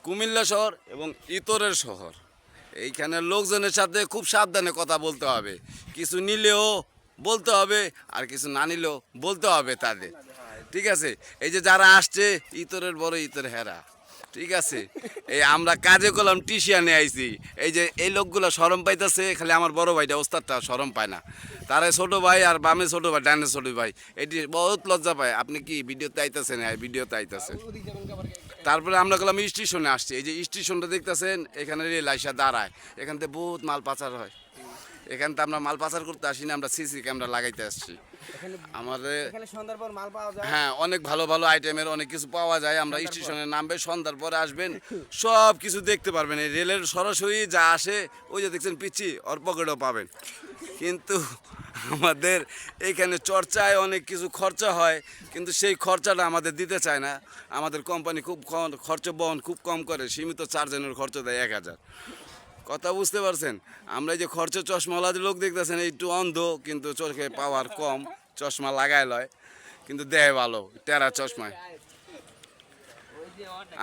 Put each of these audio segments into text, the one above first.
কুমিল্লা শহর এবং ইতরের শহর, এইখানে লোকজনের সাথে খুব সাবধানে কথা বলতে হবে। কিছু নিলেও বলতে হবে, আর কিছু না নিলেও বলতে হবে তাদের। ঠিক আছে, এই যে যারা আসছে ইতরের বড় ইতর হেরা, ঠিক আছে। এই আমরা কাজে করলাম টিশিয়ানে আইছি, এই যে এই লোকগুলো শরম পাইতেছে, খালি আমার বড় ভাইটা ওস্তাদটা শরম পায় না। তারা ছোট ভাই আর বামে ছোট ভাই ডানে ছোট ভাই, এটি বহুত লজ্জা পায়। আপনি কি ভিডিওতে আইতেছেন? হ্যাঁ, ভিডিওতে আইতেছেন। তারপরে আমরা গেলাম স্টেশনে আসছি, এই যে স্টেশনটা দেখতেছেন, এখানে রেল আইসা দাঁড়ায়, এখান থেকে বহুত মাল পাচার হয়। এখান থেকে আমরা মাল পাচার করতে আসি না, আমরা সিসি ক্যামেরা লাগাইতে আসছি। আমাদের সন্ধ্যার পর মাল পাওয়া যায়। হ্যাঁ, অনেক ভালো ভালো আইটেমের অনেক কিছু পাওয়া যায়। আমরা স্টেশনে নামবে, সন্ধ্যার পরে আসবেন, সব কিছু দেখতে পারবেন। এই রেলের সরাসরি যা আসে, ওই যে দেখছেন পিচ্ছি, ওর পকেটও পাবেন। কিন্তু আমাদের এইখানে চর্চায় অনেক কিছু খরচা হয়, কিন্তু সেই খরচাটা আমাদের দিতে চায় না। আমাদের কোম্পানি খুব খরচ বহন খুব কম করে, সীমিত চার্জের খরচ দেয় 1000। কথা বুঝতে পারছেন? আমরা এই যে খরচ চশমাওয়ালা লোক দেখতেছেন, একটু অন্ধ, কিন্তু চোখে পাওয়ার কম, চশমা লাগায় লয়, কিন্তু দেয় ভালো টেরা চশমায়।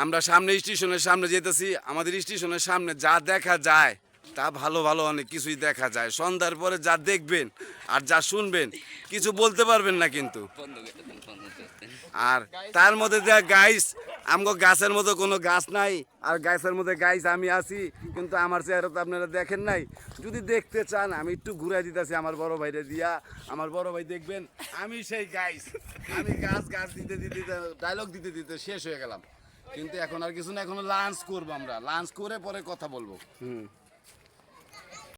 আমরা সামনে স্টেশনের সামনে যেতেছি, আমাদের স্টেশনের সামনে যা দেখা যায় তা ভালো ভালো অনেক কিছুই দেখা যায়। সন্ধ্যার পরে যা দেখবেন আর যা শুনবেন কিছু বলতে পারবেন না কিন্তু। আর তার মধ্যে যা গাইস, আমগো গাছের মতো কোনো গাছ নাই, আর গাছের মধ্যে গাইস আমি আছি, কিন্তু আমার চেহারা তো আপনারা দেখেন নাই। যদি দেখতে চান আমি একটু ঘুরাই দিতেছি আমার বড় ভাইরে দিয়া, আমার বড় ভাই দেখবেন আমি সেই গাইস। আমি গাছ গাছ দিতে দিতে ডায়লগ দিতে দিতে শেষ হয়ে গেলাম। কিন্তু এখন আর কিছু না, এখন লাঞ্চ করবো, আমরা লাঞ্চ করে পরে কথা বলবো।